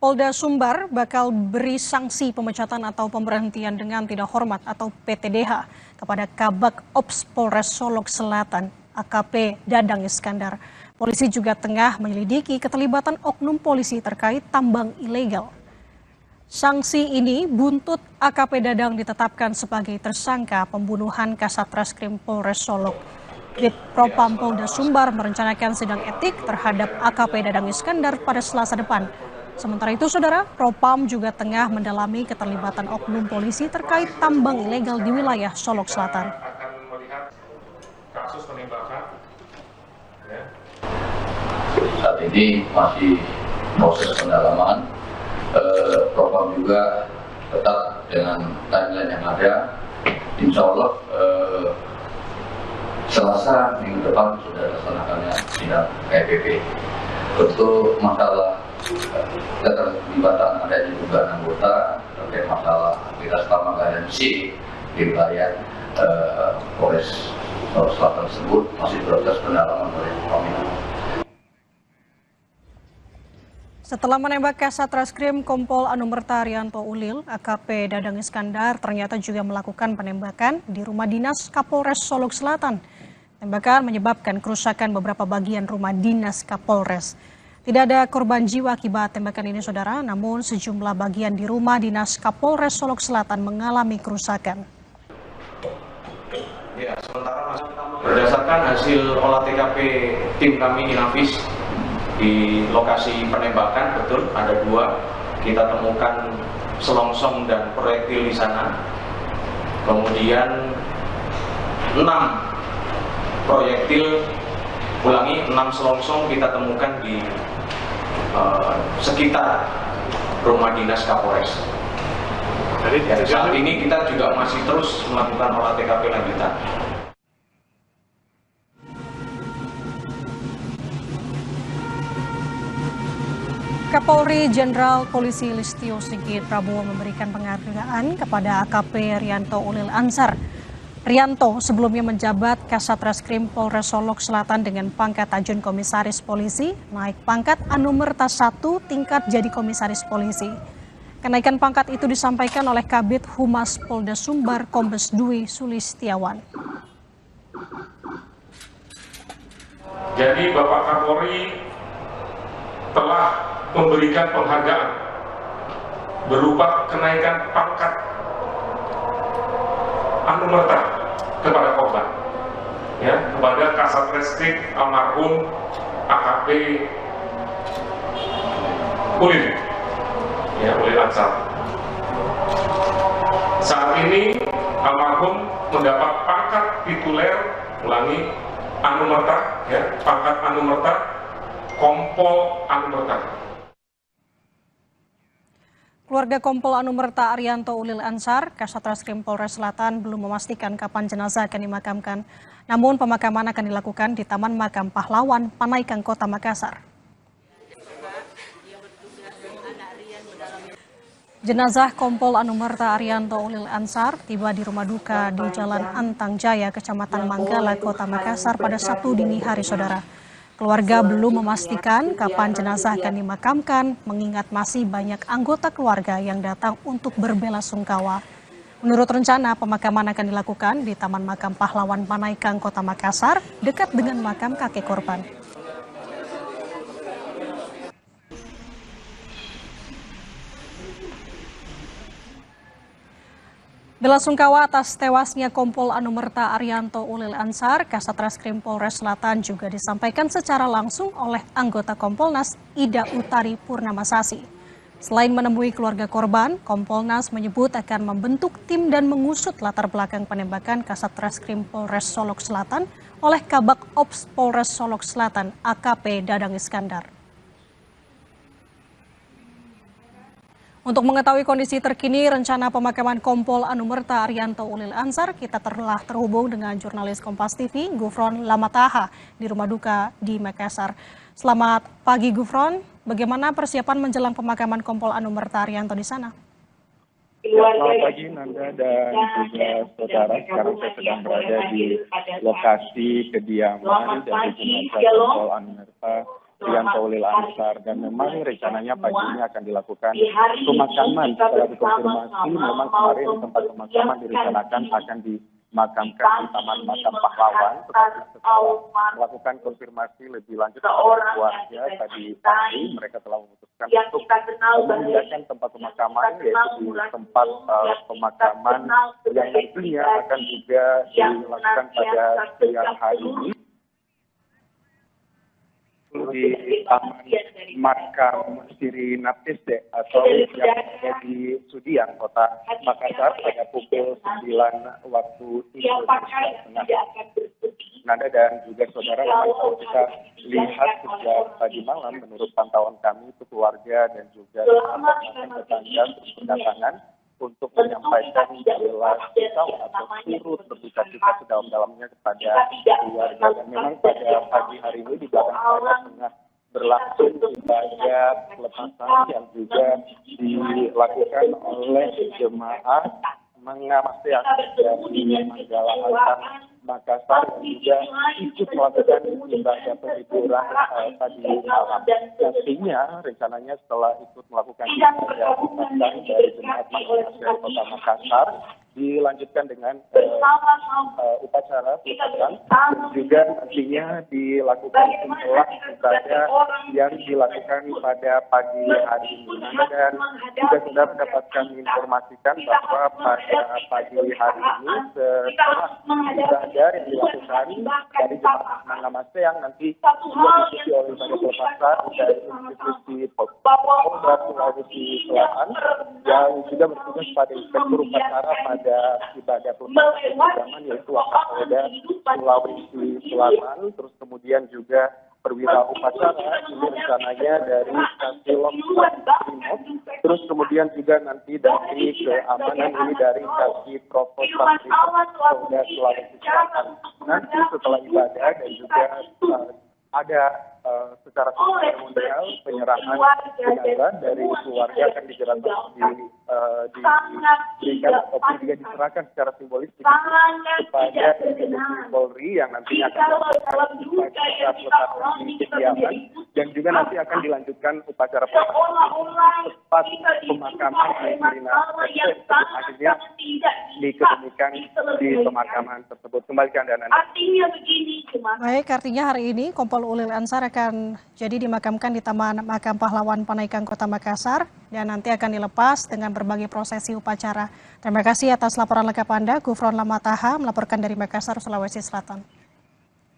Polda Sumbar bakal beri sanksi pemecatan atau pemberhentian dengan tidak hormat atau PTDH kepada Kabak Ops Polres Solok Selatan AKP Dadang Iskandar. Polisi juga tengah menyelidiki keterlibatan oknum polisi terkait tambang ilegal. Sanksi ini buntut AKP Dadang ditetapkan sebagai tersangka pembunuhan Kasat Reskrim Polres Solok. Dit Propam Polda Sumbar merencanakan sidang etik terhadap AKP Dadang Iskandar pada Selasa depan. Sementara itu, Saudara, Propam juga tengah mendalami keterlibatan oknum polisi terkait tambang ilegal di wilayah Solok Selatan. Kasus penembakan. Saat ini masih proses pendalaman. Propam juga tetap dengan timeline yang ada. Insya Allah Selasa minggu depan sudah dilaksanakannya sidang KPP. Untuk masalah keterlibatan adanya dugaan anggota terkait masalah aktivitas tambang dan besi di wilayah Polres Solok Selatan tersebut masih proses pendalaman oleh Propam. Setelah menembak Kasat Reskrim Kompol Anumerta Arianto Ulil, AKP Dadang Iskandar ternyata juga melakukan penembakan di rumah dinas Kapolres Solok Selatan. Tembakan menyebabkan kerusakan beberapa bagian rumah dinas Kapolres. Tidak ada korban jiwa akibat tembakan ini, Saudara, namun sejumlah bagian di rumah dinas Kapolres Solok Selatan mengalami kerusakan. Ya, sementara berdasarkan hasil olah TKP tim kami Inavis di lokasi penembakan, betul ada 2, kita temukan selongsong dan proyektil di sana. Kemudian 6 proyektil, 6 selongsong kita temukan di sekitar rumah dinas Kapolres. Saat ini kita juga masih terus melakukan olah TKP lanjutan. Kapolri Jenderal Polisi Listio Sigit Prabowo memberikan penghargaan kepada AKP Rianto Ulil Ansar. Rianto sebelumnya menjabat Kasat Reskrim Polres Solok Selatan dengan pangkat Ajun Komisaris Polisi, naik pangkat Anumerta 1 tingkat jadi Komisaris Polisi. Kenaikan pangkat itu disampaikan oleh Kabid Humas Polda Sumbar Kombes Dwi Sulistiawan. Jadi Bapak Kapolri telah memberikan penghargaan berupa kenaikan pangkat Anumerta kepada korban, ya, kepada Kasat Reskrim almarhum AKP Ulil, ya, Ulil Ansar. Saat ini almarhum mendapat pangkat tituler, Anumerta, ya, pangkat Anumerta, Kompol Anumerta. Keluarga Kompol Anumerta Arianto Ulil Ansar, Kasat Reskrim Polres Selatan belum memastikan kapan jenazah akan dimakamkan. Namun pemakaman akan dilakukan di Taman Makam Pahlawan, Panaikang, Kota Makassar. Jenazah Kompol Anumerta Arianto Ulil Ansar tiba di rumah duka di Jalan Antang Jaya, Kecamatan Manggala, Kota Makassar pada Sabtu dini hari, Saudara. Keluarga belum memastikan kapan jenazah akan dimakamkan, mengingat masih banyak anggota keluarga yang datang untuk berbelasungkawa. Menurut rencana, pemakaman akan dilakukan di Taman Makam Pahlawan Panaikang, Kota Makassar, dekat dengan makam kakek korban. Belasungkawa atas tewasnya Kompol Anumerta Arianto Ulil Ansar, Kasat Reskrim Polres Selatan juga disampaikan secara langsung oleh anggota Kompolnas Ida Utari Purnamasasi. Selain menemui keluarga korban, Kompolnas menyebut akan membentuk tim dan mengusut latar belakang penembakan Kasat Reskrim Polres Solok Selatan oleh Kabak Ops Polres Solok Selatan AKP Dadang Iskandar. Untuk mengetahui kondisi terkini rencana pemakaman Kompol Anumerta Arianto Ulil Ansar, kita telah terhubung dengan jurnalis Kompas TV, Gufron Lamataha, di rumah duka di Makassar. Selamat pagi, Gufron. Bagaimana persiapan menjelang pemakaman Kompol Anumerta Arianto di sana? Selamat pagi, Nanda dan juga saudara. Sekarang saya sedang berada di lokasi kediaman dari jenazah Kompol Anumerta Prianto Ulil Ansar, dan memang rencananya pagi ini akan dilakukan pemakaman. Setelah dikonfirmasi, memang kemarin tempat pemakaman direncanakan akan dimakamkan di Taman Makam Pahlawan, tetapi setelah melakukan konfirmasi lebih lanjut kepada keluarga tadi pagi, mereka telah memutuskan untuk memindahkan tempat pemakaman, yaitu di tempat pemakaman yang nantinya akan juga dilakukan pada siang hari ini di Taman Makam Siri Napis atau yang ada di Sudiang, Kota Makassar pada pukul 9 waktu Indonesia Tengah. Nanda dan juga saudara, kalau kita lihat sejak tadi malam, menurut pantauan kami itu keluarga dan juga tetangga terus berdatangan untuk menyampaikan bela sungkawa atau turut berduka cita sedalam-dalamnya kepada keluarga. Dan memang pada pagi hari ini di belakang saya tengah berlangsung ibadah pelepasan yang juga dilakukan oleh jemaah Mengamasteang dari Manggala Antar Makassar, yang juga ikut melakukan ibadah penghiburan tadi malam. Nantinya rencananya setelah ikut melakukan ibadah pelepasan dari jemaat Makassar Kota Makassar, dilanjutkan dengan upacara pelepasan, dan juga nantinya dilakukan setelah ibadah yang dilakukan pada pagi hari ini. Dan juga sudah mendapatkan informasikan bahwa pada pagi hari ini setelah ibadah yang dilakukan dari jemaat Mengamasteang nanti diikuti oleh ibadah pelepasan dari institusi Polda Sulawesi Selatan yang juga bertugas pada inspektur upacara pada ibadah pelepasan, yaitu Wakapolda Sulawesi Selatan. Terus kemudian juga perwira upacara ini rencananya dari Kasilok Brimob. Terus kemudian juga nanti dari keamanan ini dari Kasih Provos Polda Sulawesi Selatan. Nanti setelah ibadah dan juga ada secara seremonial penyerahan jenazah dari keluarga akan diberikan ataupun juga diserahkan secara simbolis kepada institusi Polri yang nantinya akan melakukan upacara pelepasan di kediaman, dan juga nanti akan dilanjutkan upacara pelepasan tepat pemakaman akhirnya diketemukan di pemakaman tersebut. Kembali ke Anda. Baik, artinya hari ini Kompol Ulil Ansar akan jadi dimakamkan di Taman Makam Pahlawan Panaikan Kota Makassar dan nanti akan dilepas dengan berbagai prosesi upacara. Terima kasih atas laporan lengkap Anda, Gufron Lamataha melaporkan dari Makassar, Sulawesi Selatan.